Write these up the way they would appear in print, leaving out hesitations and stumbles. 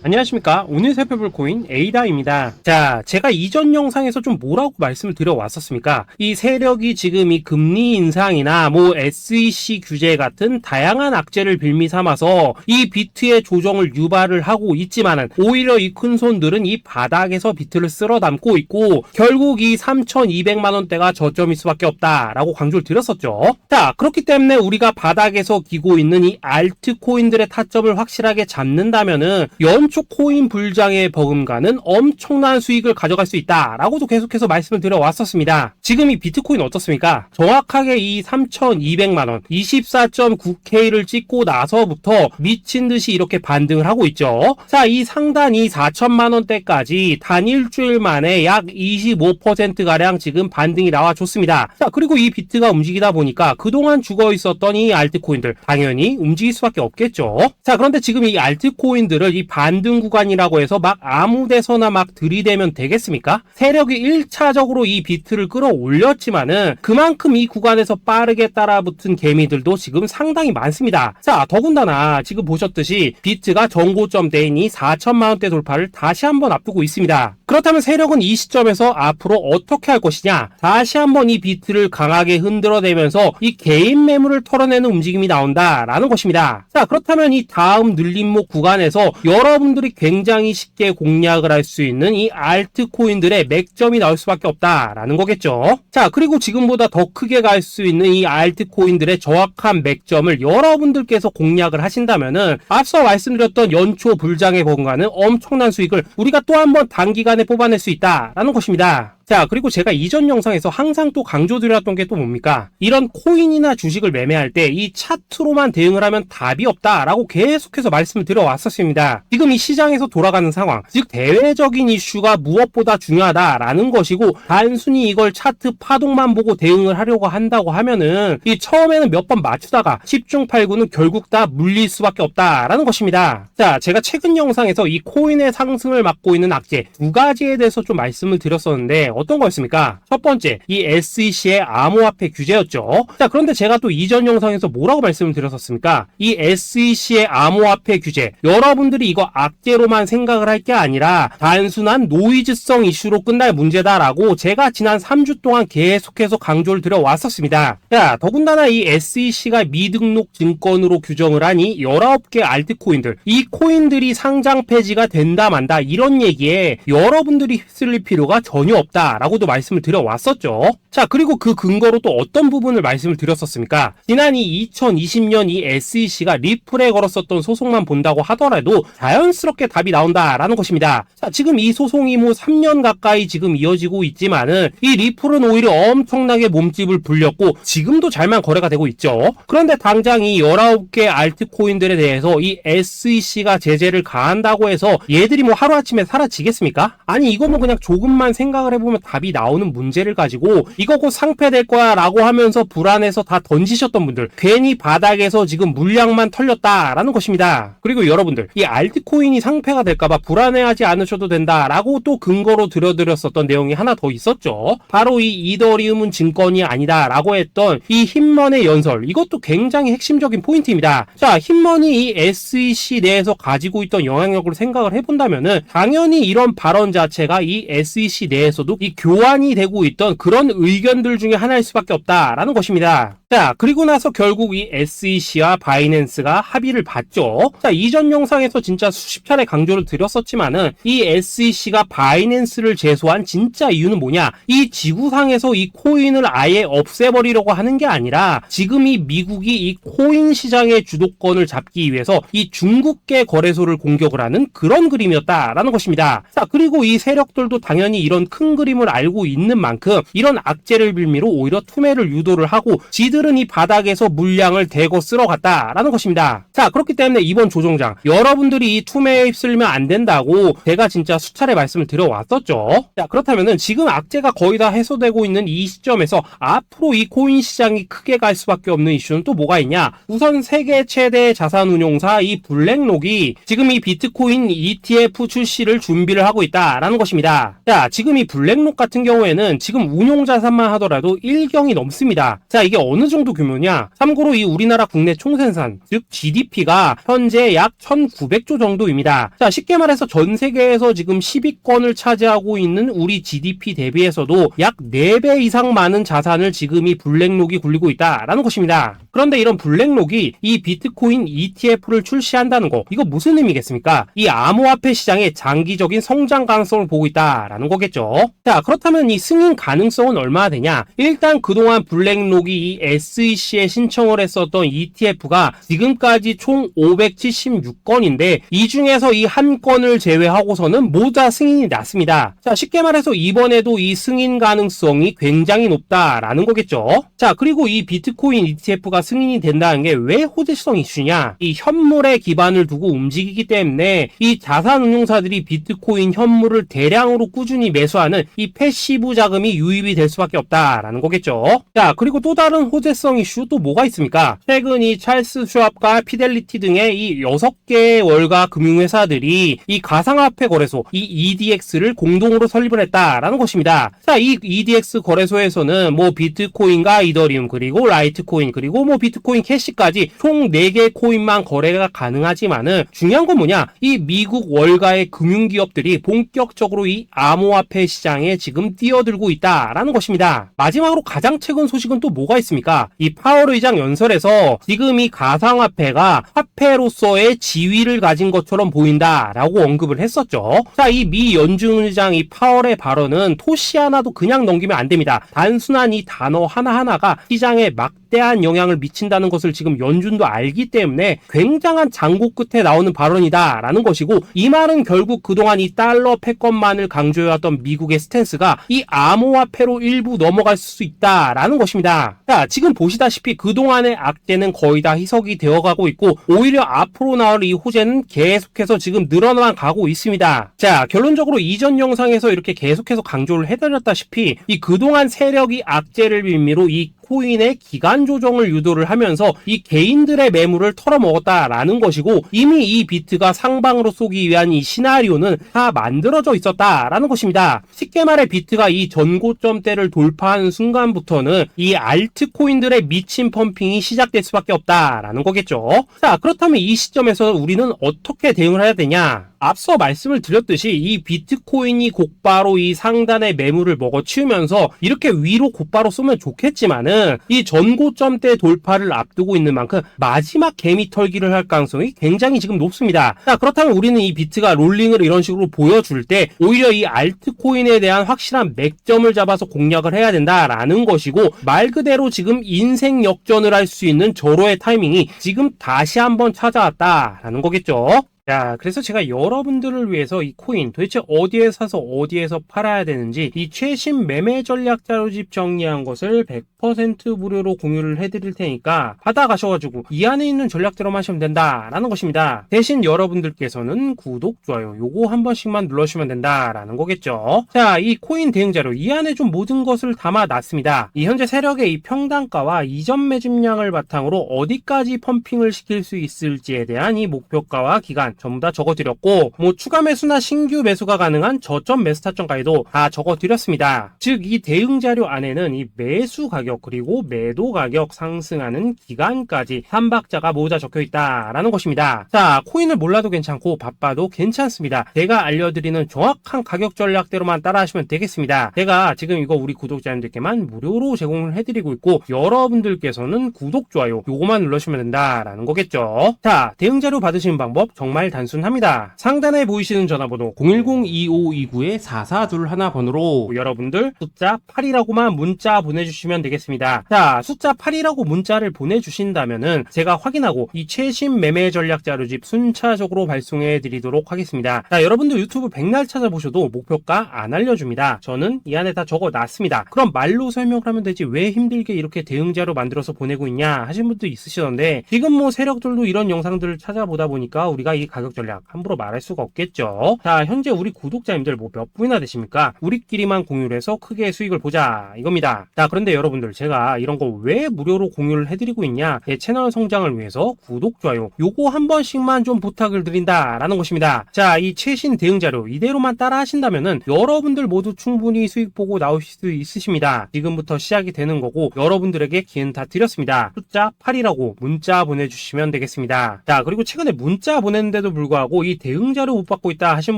안녕하십니까. 오늘 살펴볼 코인 에이다입니다. 자, 제가 이전 영상에서 좀 뭐라고 말씀을 드려왔었습니까? 이 세력이 지금 이 금리 인상이나 SEC 규제 같은 다양한 악재를 빌미 삼아서 이 비트의 조정을 유발을 하고 있지만은 오히려 이 큰손들은 이 바닥에서 비트를 쓸어 담고 있고 결국 이 3,200만 원대가 저점일 수밖에 없다라고 강조를 드렸었죠. 자, 그렇기 때문에 우리가 바닥에서 기고 있는 이 알트코인들의 타점을 확실하게 잡는다면은 연초 코인 불장의 버금가는 엄청난 수익을 가져갈 수 있다라고도 계속해서 말씀을 드려왔었습니다. 지금 이 비트코인 어떻습니까? 정확하게 이 3,200만원 24.9K를 찍고 나서부터 미친듯이 이렇게 반등을 하고 있죠. 자, 이 상단이 4천만원대까지 단 일주일 만에 약 25%가량 지금 반등이 나와줬습니다. 자, 그리고 이 비트가 움직이다 보니까 그동안 죽어 있었던 이 알트코인들 당연히 움직일 수밖에 없겠죠. 자, 그런데 지금 이 알트코인들을 이 반등 구간이라고 해서 막 아무 데서나 막 들이대면 되겠습니까? 세력이 1차적으로 이 비트를 끌어올렸지만은 그만큼 이 구간에서 빠르게 따라붙은 개미들도 지금 상당히 많습니다. 자, 더군다나 지금 보셨듯이 비트가 정고점대인 이 4천만원대 돌파를 다시 한번 앞두고 있습니다. 그렇다면 세력은 이 시점에서 앞으로 어떻게 할 것이냐? 다시 한번 이 비트를 강하게 흔들어내면서 이 개인 매물을 털어내는 움직임이 나온다라는 것입니다. 자, 그렇다면 이 다음 늘림목 구간에서 여러분들이 굉장히 쉽게 공략을 할 수 있는 이 알트코인들의 맥점이 나올 수밖에 없다라는 거겠죠. 자, 그리고 지금보다 더 크게 갈 수 있는 이 알트코인들의 정확한 맥점을 여러분들께서 공략을 하신다면은 앞서 말씀드렸던 연초 불장의 버금가는 엄청난 수익을 우리가 또 한 번 단기간에 뽑아낼 수 있다라는 것입니다. 자, 그리고 제가 이전 영상에서 항상 또 강조드렸던 게 또 뭡니까? 이런 코인이나 주식을 매매할 때 이 차트로만 대응을 하면 답이 없다라고 계속해서 말씀을 드려왔었습니다. 지금 이 시장에서 돌아가는 상황, 즉 대외적인 이슈가 무엇보다 중요하다라는 것이고 단순히 이걸 차트 파동만 보고 대응을 하려고 한다고 하면은 이 처음에는 몇 번 맞추다가 10중 8구는 결국 다 물릴 수밖에 없다라는 것입니다. 자, 제가 최근 영상에서 이 코인의 상승을 막고 있는 악재 두 가지에 대해서 좀 말씀을 드렸었는데 어떤 거였습니까? 첫 번째, 이 SEC의 암호화폐 규제였죠. 자, 그런데 제가 또 이전 영상에서 뭐라고 말씀을 드렸었습니까? 이 SEC의 암호화폐 규제, 여러분들이 이거 악재로만 생각을 할 게 아니라 단순한 노이즈성 이슈로 끝날 문제다라고 제가 지난 3주 동안 계속해서 강조를 드려왔었습니다. 자, 더군다나 이 SEC가 미등록 증권으로 규정을 하니 19개 알트코인들, 이 코인들이 상장 폐지가 된다 만다 이런 얘기에 여러분들이 휩쓸릴 필요가 전혀 없다 라고도 말씀을 드려왔었죠. 자, 그리고 그 근거로 또 어떤 부분을 말씀을 드렸었습니까? 지난 이 2020년 이 SEC가 리플에 걸었었던 소송만 본다고 하더라도 자연스럽게 답이 나온다라는 것입니다. 자, 지금 이 소송이 3년 가까이 지금 이어지고 있지만은 이 리플은 오히려 엄청나게 몸집을 불렸고 지금도 잘만 거래가 되고 있죠. 그런데 당장 이 19개 알트코인들에 대해서 이 SEC가 제재를 가한다고 해서 얘들이 하루아침에 사라지겠습니까? 아니, 이거 그냥 조금만 생각을 해보면 답이 나오는 문제를 가지고 이거 곧 상폐될 거야 라고 하면서 불안해서 다 던지셨던 분들, 괜히 바닥에서 지금 물량만 털렸다라는 것입니다. 그리고 여러분들, 이 알트코인이 상폐가 될까봐 불안해하지 않으셔도 된다라고 또 근거로 들어드렸었던 내용이 하나 더 있었죠. 바로 이 이더리움은 증권이 아니다 라고 했던 이 흰머니의 연설, 이것도 굉장히 핵심적인 포인트입니다. 자, 흰머니 이 SEC 내에서 가지고 있던 영향력을 생각을 해본다면은 당연히 이런 발언 자체가 이 SEC 내에서도 이 교환이 되고 있던 그런 의견들 중에 하나일 수밖에 없다라는 것입니다. 자, 그리고 나서 결국 이 SEC와 바이낸스가 합의를 봤죠. 자, 이전 영상에서 진짜 수십 차례 강조를 드렸었지만은 이 SEC가 바이낸스를 제소한 진짜 이유는 뭐냐? 이 지구상에서 이 코인을 아예 없애버리려고 하는 게 아니라 지금 이 미국이 이 코인 시장의 주도권을 잡기 위해서 이 중국계 거래소를 공격을 하는 그런 그림이었다라는 것입니다. 자, 그리고 이 세력들도 당연히 이런 큰 그림을 알고 있는 만큼 이런 악재를 빌미로 오히려 투매를 유도를 하고 지들은 이 바닥에서 물량을 대거 쓸어갔다라는 것입니다. 자, 그렇기 때문에 이번 조정장 여러분들이 이 투매에 휩쓸리면 안 된다고 제가 진짜 수차례 말씀을 드려왔었죠. 자, 그렇다면은 지금 악재가 거의 다 해소되고 있는 이 시점에서 앞으로 이 코인 시장이 크게 갈 수밖에 없는 이슈는 또 뭐가 있냐? 우선 세계 최대 자산운용사 이 블랙록이 지금 이 비트코인 ETF 출시를 준비를 하고 있다라는 것입니다. 자, 지금 이 블랙록 같은 경우에는 지금 운용 자산만 하더라도 1경이 넘습니다. 자, 이게 어느 정도 규모냐? 참고로 이 우리나라 국내 총생산, 즉 GDP가 현재 약 1900조 정도입니다. 자, 쉽게 말해서 전 세계에서 지금 10위권을 차지하고 있는 우리 GDP 대비해서도 약 4배 이상 많은 자산을 지금 이 블랙록이 굴리고 있다라는 것입니다. 그런데 이런 블랙록이 이 비트코인 ETF를 출시한다는 거, 이거 무슨 의미겠습니까? 이 암호화폐 시장의 장기적인 성장 가능성을 보고 있다라는 거겠죠. 자, 그렇다면 이 승인 가능성은 얼마나 되냐? 일단 그동안 블랙록이 이 SEC에 신청을 했었던 ETF가 지금까지 총 576건인데 이 중에서 이 한 건을 제외하고서는 모두 다 승인이 났습니다. 자, 쉽게 말해서 이번에도 이 승인 가능성이 굉장히 높다라는 거겠죠. 자, 그리고 이 비트코인 ETF가 승인이 된다는 게 왜 호재성 이슈냐? 이 현물에 기반을 두고 움직이기 때문에 이 자산운용사들이 비트코인 현물을 대량으로 꾸준히 매수하는 이 패시브 자금이 유입이 될 수밖에 없다라는 거겠죠. 자, 그리고 또 다른 호재성 이슈 또 뭐가 있습니까? 최근 이 찰스 슈왑과 피델리티 등의 이 6개의 월가 금융회사들이 이 가상화폐 거래소 이 EDX를 공동으로 설립을 했다라는 것입니다. 자, 이 EDX 거래소에서는 뭐 비트코인과 이더리움 그리고 라이트코인 그리고 뭐 비트코인 캐시까지 총 4개의 코인만 거래가 가능하지만은 중요한 건 뭐냐? 이 미국 월가의 금융기업들이 본격적으로 이 암호화폐 시장에 지금 뛰어들고 있다라는 것입니다. 마지막으로 가장 최근 소식은 또 뭐가 있습니까? 이 파월 의장 연설에서 지금 이 가상화폐가 화폐로서의 지위를 가진 것처럼 보인다라고 언급을 했었죠. 자, 이 미 연준 의장 이 파월의 발언은 토시 하나도 그냥 넘기면 안 됩니다. 단순한 이 단어 하나하나가 시장에 막대한 영향을 미친다는 것을 지금 연준도 알기 때문에 굉장한 장고 끝에 나오는 발언이다라는 것이고, 이 말은 결국 그동안 이 달러 패권만을 강조해왔던 미국의 스탠스가 이 암호화폐로 일부 넘어갈 수 있다라는 것입니다. 자, 지금 보시다시피 그동안의 악재는 거의 다 희석이 되어가고 있고 오히려 앞으로 나올 이 호재는 계속해서 지금 늘어나만 가고 있습니다. 자, 결론적으로 이전 영상에서 이렇게 계속해서 강조를 해드렸다시피 이 그동안 세력이 악재를 빌미로 이 코인의 기간 조정을 유도를 하면서 이 개인들의 매물을 털어먹었다라는 것이고, 이미 이 비트가 상방으로 쏘기 위한 이 시나리오는 다 만들어져 있었다라는 것입니다. 쉽게 말해 비트가 이 전고점대를 돌파하는 순간부터는 이 알트코인들의 미친 펌핑이 시작될 수밖에 없다라는 거겠죠. 자, 그렇다면 이 시점에서 우리는 어떻게 대응을 해야 되냐? 앞서 말씀을 드렸듯이 이 비트코인이 곧바로 이 상단의 매물을 먹어치우면서 이렇게 위로 곧바로 쏘면 좋겠지만은 이 전고점대 돌파를 앞두고 있는 만큼 마지막 개미 털기를 할 가능성이 굉장히 지금 높습니다. 자, 그렇다면 우리는 이 비트가 롤링을 이런 식으로 보여줄 때 오히려 이 알트코인에 대한 확실한 맥점을 잡아서 공략을 해야 된다라는 것이고, 말 그대로 지금 인생 역전을 할 수 있는 절호의 타이밍이 지금 다시 한번 찾아왔다라는 거겠죠. 자, 그래서 제가 여러분들을 위해서 이 코인 도대체 어디에 사서 어디에서 팔아야 되는지 이 최신 매매 전략 자료집 정리한 것을 100% 무료로 공유를 해드릴 테니까 받아가셔가지고 이 안에 있는 전략대로만 하시면 된다라는 것입니다. 대신 여러분들께서는 구독, 좋아요 요거 한 번씩만 눌러주시면 된다라는 거겠죠. 자, 이 코인 대응 자료 이 안에 좀 모든 것을 담아놨습니다. 이 현재 세력의 이 평단가와 이전 매집량을 바탕으로 어디까지 펌핑을 시킬 수 있을지에 대한 이 목표가와 기간 전부 다 적어드렸고, 뭐 추가 매수나 신규 매수가 가능한 저점 매수 타점까지도 다 적어드렸습니다. 즉 이 대응 자료 안에는 이 매수 가격 그리고 매도 가격 상승하는 기간까지 3박자가 모두 다 적혀있다라는 것입니다. 자, 코인을 몰라도 괜찮고 바빠도 괜찮습니다. 제가 알려드리는 정확한 가격 전략대로만 따라하시면 되겠습니다. 제가 지금 이거 우리 구독자님들께만 무료로 제공을 해드리고 있고, 여러분들께서는 구독, 좋아요 요거만 눌러주시면 된다라는 거겠죠. 자, 대응 자료 받으시는 방법 정말 단순합니다. 상단에 보이시는 전화번호 010-2529-4421 번호로 여러분들 숫자 8이라고만 문자 보내주시면 되겠습니다. 자, 숫자 8이라고 문자를 보내주신다면은 제가 확인하고 이 최신 매매 전략 자료집 순차적으로 발송해 드리도록 하겠습니다. 자, 여러분들 유튜브 백날 찾아보셔도 목표가 안 알려줍니다. 저는 이 안에 다 적어놨습니다. 그럼 말로 설명을 하면 되지 왜 힘들게 이렇게 대응 자료 만들어서 보내고 있냐 하신 분도 있으시던데, 지금 뭐 세력들도 이런 영상들을 찾아보다 보니까 우리가 이 가격 전략 함부로 말할 수가 없겠죠. 자, 현재 우리 구독자님들 뭐 몇 분이나 되십니까? 우리끼리만 공유를 해서 크게 수익을 보자 이겁니다. 자, 그런데 여러분들 제가 이런 거 왜 무료로 공유를 해드리고 있냐? 제 채널 성장을 위해서 구독, 좋아요 요거 한 번씩만 좀 부탁을 드린다라는 것입니다. 자, 이 최신 대응 자료 이대로만 따라 하신다면은 여러분들 모두 충분히 수익 보고 나오실 수 있으십니다. 지금부터 시작이 되는 거고 여러분들에게 기회는 다 드렸습니다. 숫자 8이라고 문자 보내주시면 되겠습니다. 자, 그리고 최근에 문자 보냈는데도 불구하고 이 대응 자료 못 받고 있다 하신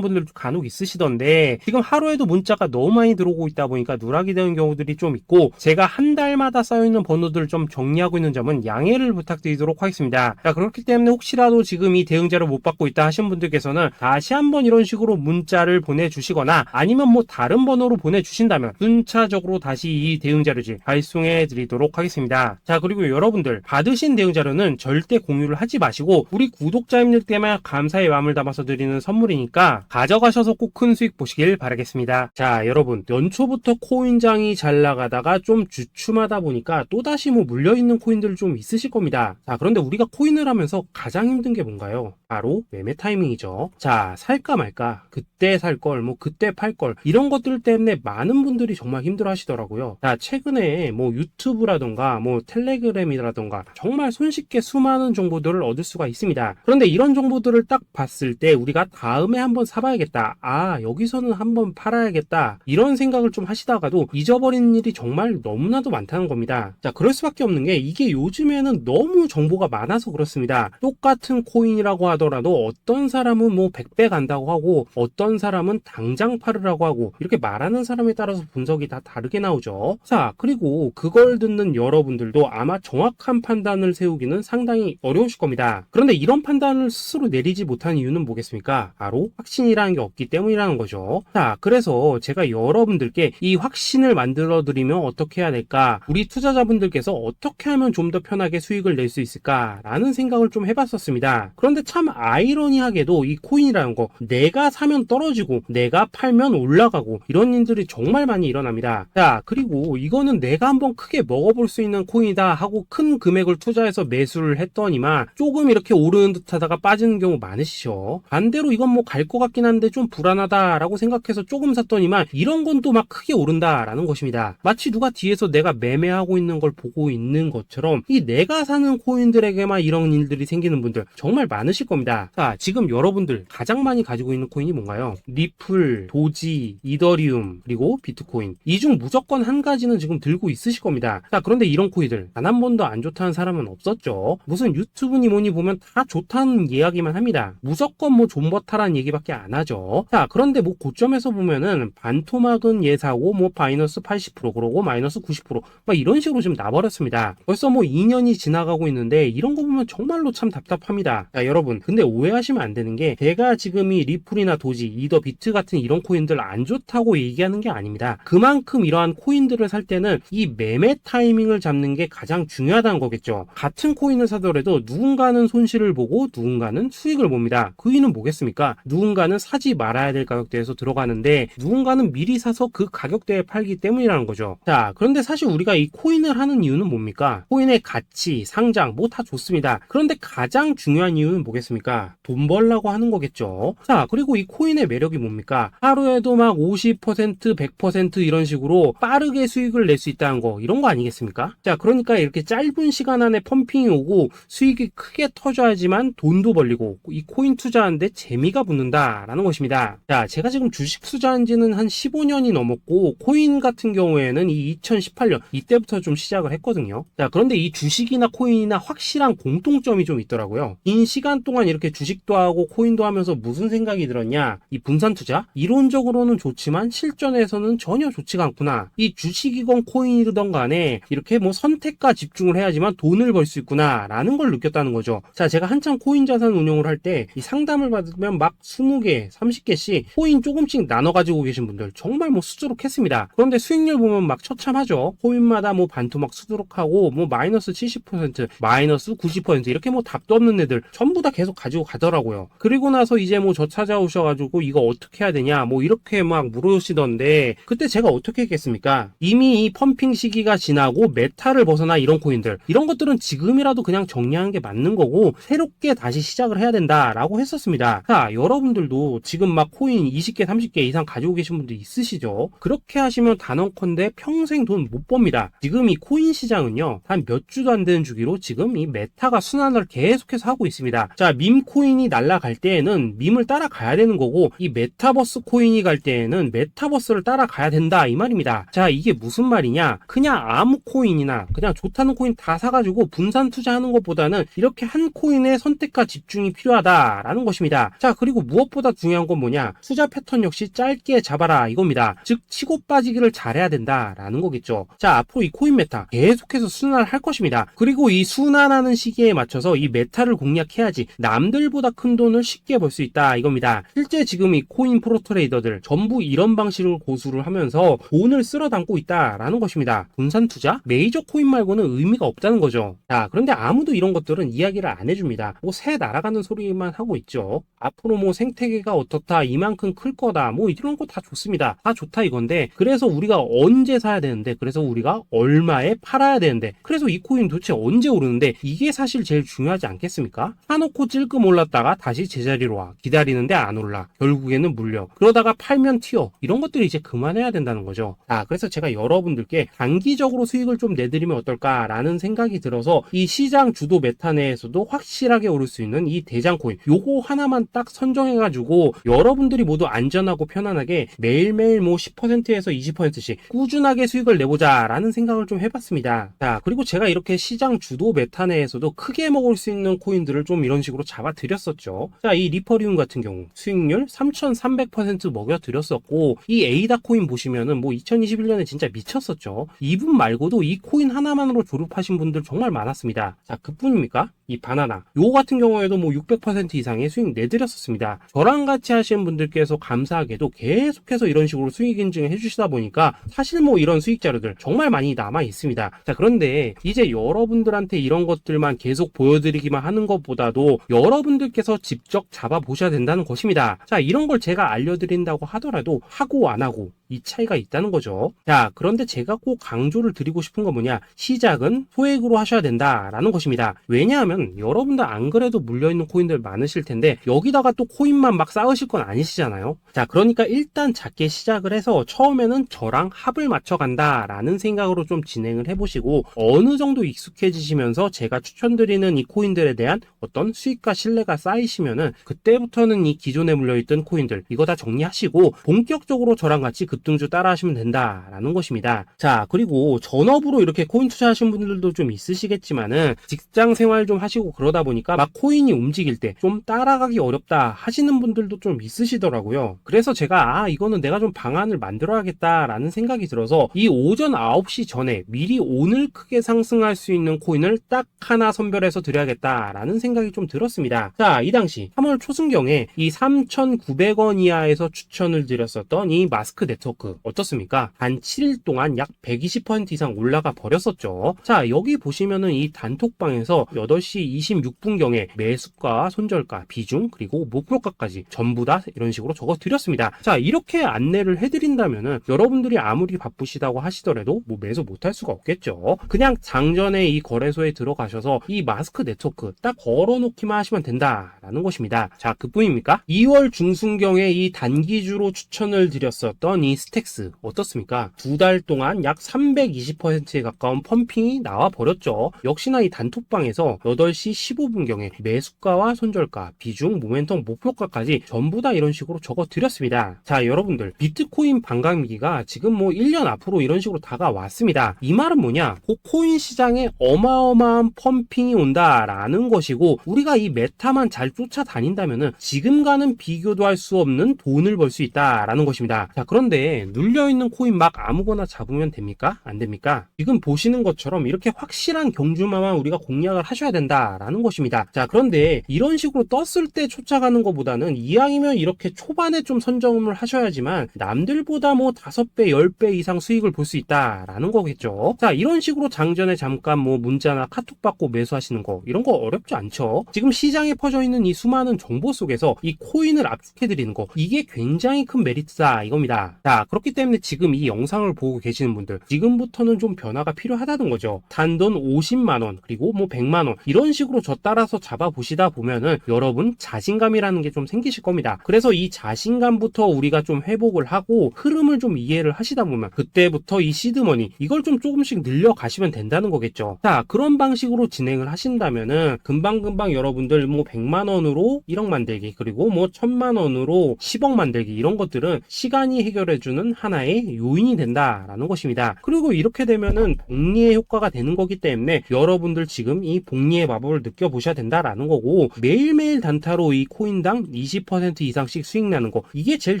분들도 간혹 있으시던데 지금 하루에도 문자가 너무 많이 들어오고 있다 보니까 누락이 되는 경우들이 좀 있고 제가 한 달마다 쌓여있는 번호들을 좀 정리하고 있는 점은 양해를 부탁드리도록 하겠습니다. 자, 그렇기 때문에 혹시라도 지금 이 대응 자료 못 받고 있다 하신 분들께서는 다시 한번 이런 식으로 문자를 보내주시거나 아니면 뭐 다른 번호로 보내주신다면 순차적으로 다시 이 대응 자료지 발송해 드리도록 하겠습니다. 자, 그리고 여러분들 받으신 대응 자료는 절대 공유를 하지 마시고 우리 구독자님들 때문에 감사의 마음을 담아서 드리는 선물이니까 가져가셔서 꼭 큰 수익 보시길 바라겠습니다. 자, 여러분 연초부터 코인장이 잘 나가다가 좀 주춤하다 보니까 또다시 뭐 물려있는 코인들 좀 있으실 겁니다. 자, 그런데 우리가 코인을 하면서 가장 힘든 게 뭔가요? 바로 매매 타이밍이죠. 자, 살까 말까, 그때 살 걸, 뭐 그때 팔 걸, 이런 것들 때문에 많은 분들이 정말 힘들어 하시더라고요. 자, 최근에 뭐 유튜브라던가 뭐 텔레그램이라던가 정말 손쉽게 수많은 정보들을 얻을 수가 있습니다. 그런데 이런 정보들을 딱 봤을 때 우리가 다음에 한번 사봐야겠다, 아 여기서는 한번 팔아야겠다, 이런 생각을 좀 하시다가도 잊어버리는 일이 정말 너무나도 많다는 겁니다. 자, 그럴 수밖에 없는 게 이게 요즘에는 너무 정보가 많아서 그렇습니다. 똑같은 코인이라고 하더라도 어떤 사람은 뭐 100배 간다고 하고 어떤 사람은 당장 팔으라고 하고 이렇게 말하는 사람에 따라서 분석이 다 다르게 나오죠. 자, 그리고 그걸 듣는 여러분들도 아마 정확한 판단을 세우기는 상당히 어려우실 겁니다. 그런데 이런 판단을 스스로 내리지 못한 이유는 뭐겠습니까? 바로 확신이라는 게 없기 때문이라는 거죠. 자, 그래서 제가 여러분들께 이 확신을 만들어 드리면 어떻게 해야 될까? 우리 투자자분들께서 어떻게 하면 좀 더 편하게 수익을 낼 수 있을까? 라는 생각을 좀 해봤었습니다. 그런데 참 아이러니하게도 이 코인이라는 거 내가 사면 떨어지고 내가 팔면 올라가고 이런 일들이 정말 많이 일어납니다. 자, 그리고 이거는 내가 한번 크게 먹어볼 수 있는 코인이다 하고 큰 금액을 투자해서 매수를 했더니만 조금 이렇게 오르는 듯 하다가 빠지는 경우 많으시죠. 반대로 이건 뭐 갈 것 같긴 한데 좀 불안하다 라고 생각해서 조금 샀더니만 이런 건 또 막 크게 오른다 라는 것입니다. 마치 누가 뒤에서 내가 매매하고 있는 걸 보고 있는 것처럼 이 내가 사는 코인들에게만 이런 일들이 생기는 분들 정말 많으실 겁니다. 자, 지금 여러분들 가장 많이 가지고 있는 코인이 뭔가요? 리플, 도지, 이더리움, 그리고 비트코인. 이 중 무조건 한 가지는 지금 들고 있으실 겁니다. 자, 그런데 이런 코인들 단 한 번도 안 좋다는 사람은 없었죠. 무슨 유튜브니 뭐니 보면 다 좋다는 이야기만 합니다. 무조건 뭐 존버타라는 얘기밖에 안 하죠. 자, 그런데 뭐 고점에서 보면은 반토막은 예사고 뭐 마이너스 80% 그러고 마이너스 90% 막 이런 식으로 지금 나버렸습니다. 벌써 뭐 2년이 지나가고 있는데 이런 거 보면 정말로 참 답답합니다. 자, 여러분 근데 오해하시면 안 되는 게 제가 지금 이 리플이나 도지, 이더, 비트 같은 이런 코인들 안 좋다고 얘기하는 게 아닙니다. 그만큼 이러한 코인들을 살 때는 이 매매 타이밍을 잡는 게 가장 중요하다는 거겠죠. 같은 코인을 사더라도 누군가는 손실을 보고 누군가는 수익을 봅니다. 그 이유는 뭐겠습니까? 누군가는 사지 말아야 될 가격대에서 들어가는데 누군가는 미리 사서 그 가격대에 팔기 때문이라는 거죠. 자, 그런데 사실 우리가 이 코인을 하는 이유는 뭡니까? 코인의 가치, 상장 뭐 다 좋습니다. 그런데 가장 중요한 이유는 뭐겠습니까? 돈 벌라고 하는 거겠죠. 자, 그리고 이 코인의 매력이 뭡니까? 하루에도 막 50%, 100% 이런 식으로 빠르게 수익을 낼 수 있다는 거, 이런 거 아니겠습니까? 자, 그러니까 이렇게 짧은 시간 안에 펌핑이 오고 수익이 크게 터져야지만 돈도 벌리고 이 코인 투자하는데 재미가 붙는다라는 것입니다. 자, 제가 지금 주식 투자한 지는 한 15년이 넘었고 코인 같은 경우에는 이 2018년 이때부터 좀 시작을 했거든요. 자, 그런데 이 주식이나 코인이나 확실한 공통점이 좀 있더라고요. 긴 시간 동안 이렇게 주식도 하고 코인도 하면서 무슨 생각이 들었냐? 이 분산 투자? 이론적으로는 좋지만 실전에서는 전혀 좋지가 않구나. 이 주식이건 코인이든 간에 이렇게 뭐 선택과 집중을 해야지만 돈을 벌 수 있구나 라는 걸 느꼈다는 거죠. 자, 제가 한참 코인 자산 운용을 할 때 이 상담을 받으면 막 20개, 30개씩 코인 조금씩 나눠 가지고 계신 분들 정말 뭐 수두룩했습니다. 그런데 수익률 보면 막 처참하죠. 코인마다 뭐 반토막 수두룩하고 뭐 마이너스 70%, 마이너스 90% 이렇게 뭐 답도 없는 애들 전부 다 계속 가지고 가더라고요. 그리고 나서 이제 뭐 저 찾아오셔가지고 이거 어떻게 해야 되냐 뭐 이렇게 막 물으시던데 그때 제가 어떻게 했겠습니까? 이미 이 펌핑 시기가 지나고 메타를 벗어나 이런 코인들 이런 것들은 지금이라도 그냥 정리하는 게 맞는 거고 새롭게 다시 시작을 해야 된다. 된다라고 했었습니다. 자, 여러분들도 지금 막 코인 20개, 30개 이상 가지고 계신 분들 있으시죠? 그렇게 하시면 단언컨대 평생 돈 못 법니다. 지금 이 코인 시장은요, 한 몇 주도 안 되는 주기로 지금 이 메타가 순환을 계속해서 하고 있습니다. 자, 밈 코인이 날아갈 때에는 밈을 따라가야 되는 거고, 이 메타버스 코인이 갈 때에는 메타버스를 따라가야 된다 이 말입니다. 자, 이게 무슨 말이냐? 그냥 아무 코인이나 그냥 좋다는 코인 다 사가지고 분산 투자하는 것보다는 이렇게 한 코인에 선택과 집중이 필요하다라는 것입니다. 자, 그리고 무엇보다 중요한 건 뭐냐? 투자 패턴 역시 짧게 잡아라 이겁니다. 즉 치고 빠지기를 잘해야 된다라는 거겠죠. 자, 앞으로 이 코인 메타 계속해서 순환을 할 것입니다. 그리고 이 순환하는 시기에 맞춰서 이 메타를 공략해야지 남들보다 큰 돈을 쉽게 벌 수 있다 이겁니다. 실제 지금 이 코인 프로 트레이더들 전부 이런 방식을 고수를 하면서 돈을 쓸어 담고 있다라는 것입니다. 분산 투자? 메이저 코인 말고는 의미가 없다는 거죠. 자, 그런데 아무도 이런 것들은 이야기를 안 해줍니다. 뭐 새 날아가는 소리만 하고 있죠. 앞으로 뭐 생태계가 어떻다, 이만큼 클 거다, 뭐 이런 거 다 좋습니다. 다 좋다 이건데, 그래서 우리가 언제 사야 되는데, 그래서 우리가 얼마에 팔아야 되는데, 그래서 이 코인 도대체 언제 오르는데, 이게 사실 제일 중요하지 않겠습니까? 사놓고 찔끔 올랐다가 다시 제자리로 와. 기다리는데 안 올라. 결국에는 물려. 그러다가 팔면 튀어. 이런 것들이 이제 그만해야 된다는 거죠. 자, 그래서 제가 여러분들께 단기적으로 수익을 좀 내드리면 어떨까라는 생각이 들어서 이 시장 주도 메타 내에서도 확실하게 오를 수 있는 이 대장 코인, 요거 하나만 딱 선정해가지고 여러분들이 모두 안전하고 편안하게 매일매일 뭐 10%에서 20%씩 꾸준하게 수익을 내보자라는 생각을 좀 해봤습니다. 자, 그리고 제가 이렇게 시장 주도 메타 내에서도 크게 먹을 수 있는 코인들을 좀 이런 식으로 잡아드렸었죠. 자, 이 리퍼리움 같은 경우 수익률 3,300% 먹여드렸었고, 이 에이다 코인 보시면은 뭐 2021년에 진짜 미쳤었죠. 이분 말고도 이 코인 하나만으로 졸업하신 분들 정말 많았습니다. 자, 그뿐입니까? 이 바나나 요 같은 경우에도 뭐 600% 이상의 수익 내드렸었습니다. 저랑 같이 하시는 분들께서 감사하게도 계속해서 이런 식으로 수익 인증을 해주시다 보니까 사실 뭐 이런 수익 자료들 정말 많이 남아 있습니다. 자, 그런데 이제 여러분들한테 이런 것들만 계속 보여드리기만 하는 것보다도 여러분들께서 직접 잡아보셔야 된다는 것입니다. 자, 이런 걸 제가 알려드린다고 하더라도 하고 안 하고 이 차이가 있다는 거죠. 자, 그런데 제가 꼭 강조를 드리고 싶은 건 뭐냐? 시작은 소액으로 하셔야 된다라는 것입니다. 왜냐하면 여러분들 안 그래도 물려있는 코인들 많으실 텐데 여기다가 또 코인만 막 쌓으실 건 아니시잖아요. 자, 그러니까 일단 작게 시작을 해서 처음에는 저랑 합을 맞춰간다라는 생각으로 좀 진행을 해보시고, 어느 정도 익숙해지시면서 제가 추천드리는 이 코인들에 대한 어떤 수익과 신뢰가 쌓이시면은 그때부터는 이 기존에 물려있던 코인들 이거 다 정리하시고 본격적으로 저랑 같이 급등주 따라 하시면 된다라는 것입니다. 자, 그리고 전업으로 이렇게 코인 투자하신 분들도 좀 있으시겠지만은 직장 생활 좀 하시고 그러다 보니까 막 코인이 움직일 때 좀 따라가기 어렵다 하시는 분들도 좀 있으시더라고요. 그래서 제가 이거는 내가 좀 방안을 만들어야겠다라는 생각이 들어서 이 오전 9시 전에 미리 오늘 크게 상승할 수 있는 코인을 딱 하나 선별해서 드려야겠다라는 생각이 좀 들었습니다. 자, 이 당시 3월 초순경에 이 3,900원 이하에서 추천을 드렸었던 이 마스크 네트워크 어떻습니까? 한 7일 동안 약 120% 이상 올라가 버렸었죠. 자, 여기 보시면은 이 단톡방에서 8시 26분경에 매수가, 손절가, 비중, 그리고 목표가까지 전부 다 이런 식으로 적어 드렸습니다. 자, 이렇게 안내를 해드린다면은 여러분들이 아무리 바쁘시다고 하시더라도 뭐 매수 못할 수가 없겠죠. 그냥 장전에 이 거래소에 들어가셔서 이 마스크 네트워크 딱 걸어놓기만 하시면 된다라는 것입니다. 자, 그뿐입니까? 2월 중순경에 이 단기주로 추천을 드렸었던 이 스택스 어떻습니까? 2달 동안 약 320%에 가까운 펌핑이 나와 버렸죠. 역시나 이 단톡방에서 8시 15분경에 매수가와 손절가, 비중, 모멘텀, 목표가까지 전부 다 이런 식으로 적어 드렸습니다. 자, 여러분들 비트코인 반감기가 지금 뭐 1년 앞으로 이런 식으로 다가왔습니다. 이 말은 뭐냐? 코인 시장에 어마어마한 펌핑이 온다라는 것이고, 우리가 이 메타만 잘 쫓아다닌다면은 지금과는 비교도 할 수 없는 돈을 벌 수 있다라는 것입니다. 자, 그런데 눌려있는 코인 막 아무거나 잡으면 됩니까? 안 됩니까? 지금 보시는 것처럼 이렇게 확실한 경주마만 우리가 공략을 하셔야 된다라는 것입니다. 자, 그런데 이런 식으로 떴을 때 쫓아가는 것보다는 이왕이면 이렇게 초반에 좀 선점을 하셔야지만 남들보다 뭐 5배, 10배 이상 수익을 볼 수 있다라는 거겠죠. 자, 이런 식으로 장전에 잠깐 뭐 문자나 카톡 받고 매수하시는 거 이런 거 어렵지 않죠. 지금 시장에 퍼져 있는 이 수많은 정보 속에서 이 코인을 압축해드리는 거, 이게 굉장히 큰 메리트다 이겁니다. 자, 그렇기 때문에 지금 이 영상을 보고 계시는 분들 지금부터는 좀 변화가 필요하다는 거죠. 단돈 50만원 그리고 뭐 100만원 이런 식으로 저 따라서 잡아보시다 보면 가면은 여러분 자신감이라는 게 좀 생기실 겁니다. 그래서 이 자신감부터 우리가 좀 회복을 하고 흐름을 좀 이해를 하시다 보면 그때부터 이 시드머니 이걸 좀 조금씩 늘려가시면 된다는 거겠죠. 자, 그런 방식으로 진행을 하신다면은 금방금방 여러분들 뭐 100만원으로 1억 만들기 그리고 뭐 1000만원으로 10억 만들기 이런 것들은 시간이 해결해주는 하나의 요인이 된다라는 것입니다. 그리고 이렇게 되면은 복리의 효과가 되는 거기 때문에 여러분들 지금 이 복리의 마법을 느껴보셔야 된다라는 거고, 매일매일 단타로 이 코인당 20% 이상씩 수익 나는 거, 이게 제일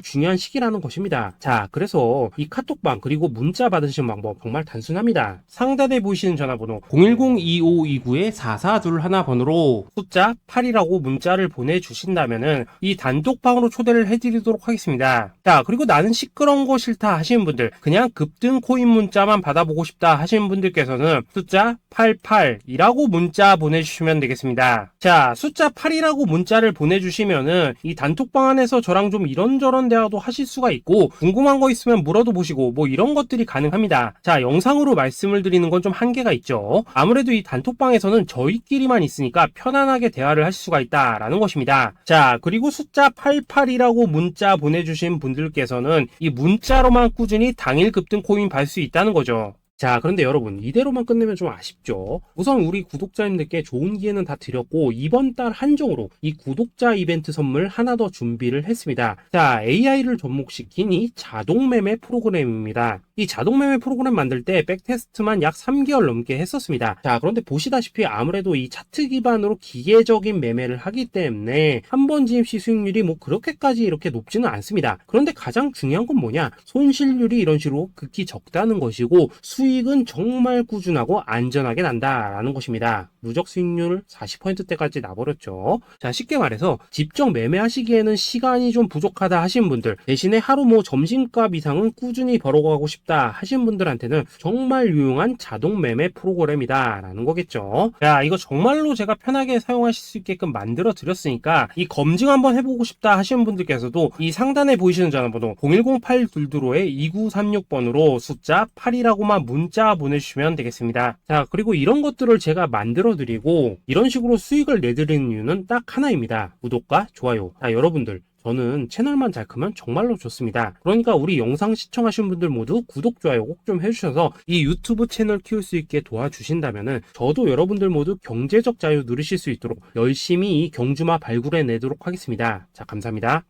중요한 시기라는 것입니다. 자, 그래서 이 카톡방 그리고 문자 받으시는 방법 정말 단순합니다. 상단에 보이시는 전화번호 010-2529-4421 번호로 숫자 8이라고 문자를 보내주신다면은 이 단톡방으로 초대를 해드리도록 하겠습니다. 자, 그리고 나는 시끄러운 거 싫다 하시는 분들, 그냥 급등 코인 문자만 받아보고 싶다 하시는 분들께서는 숫자 88이라고 문자 보내주시면 되겠습니다. 자, 숫자 8이라고 문자를 보내주시면은 이 단톡방 안에서 저랑 좀 이런저런 대화도 하실 수가 있고, 궁금한 거 있으면 물어도 보시고 뭐 이런 것들이 가능합니다. 자, 영상으로 말씀을 드리는 건 좀 한계가 있죠. 아무래도 이 단톡방에서는 저희끼리만 있으니까 편안하게 대화를 하실 수가 있다라는 것입니다. 자, 그리고 숫자 88이라고 문자 보내주신 분들께서는 이 문자로만 꾸준히 당일 급등 코인 받을 수 있다는 거죠. 자, 그런데 여러분, 이대로만 끝내면 좀 아쉽죠. 우선 우리 구독자님들께 좋은 기회는 다 드렸고, 이번 달 한정으로 이 구독자 이벤트 선물 하나 더 준비를 했습니다. 자, AI를 접목시킨 이 자동매매 프로그램입니다. 이 자동매매 프로그램 만들 때 백테스트만 약 3개월 넘게 했었습니다. 자, 그런데 보시다시피 아무래도 이 차트 기반으로 기계적인 매매를 하기 때문에 한 번 진입 시 수익률이 뭐 그렇게까지 이렇게 높지는 않습니다. 그런데 가장 중요한 건 뭐냐? 손실률이 이런 식으로 극히 적다는 것이고, 수익은 정말 꾸준하고 안전하게 난다라는 것입니다. 누적 수익률 40%대까지 나버렸죠. 자, 쉽게 말해서 직접 매매하시기에는 시간이 좀 부족하다 하시는 분들, 대신에 하루 뭐 점심값 이상은 꾸준히 벌어가고 싶다 하시는 분들한테는 정말 유용한 자동 매매 프로그램이다 라는 거겠죠. 자, 이거 정말로 제가 편하게 사용하실 수 있게끔 만들어 드렸으니까 이 검증 한번 해보고 싶다 하시는 분들께서도 이 상단에 보이시는 전화번호 010-822-2936번으로 숫자 8이라고만 문자 보내주시면 되겠습니다. 자, 그리고 이런 것들을 제가 만들어 드리고 이런 식으로 수익을 내드리는 이유는 딱 하나입니다. 구독과 좋아요. 자, 여러분들, 저는 채널만 잘 크면 정말로 좋습니다. 그러니까 우리 영상 시청하신 분들 모두 구독, 좋아요 꼭 좀 해주셔서 이 유튜브 채널 키울 수 있게 도와주신다면은 저도 여러분들 모두 경제적 자유 누리실 수 있도록 열심히 이 경주마 발굴해 내도록 하겠습니다. 자, 감사합니다.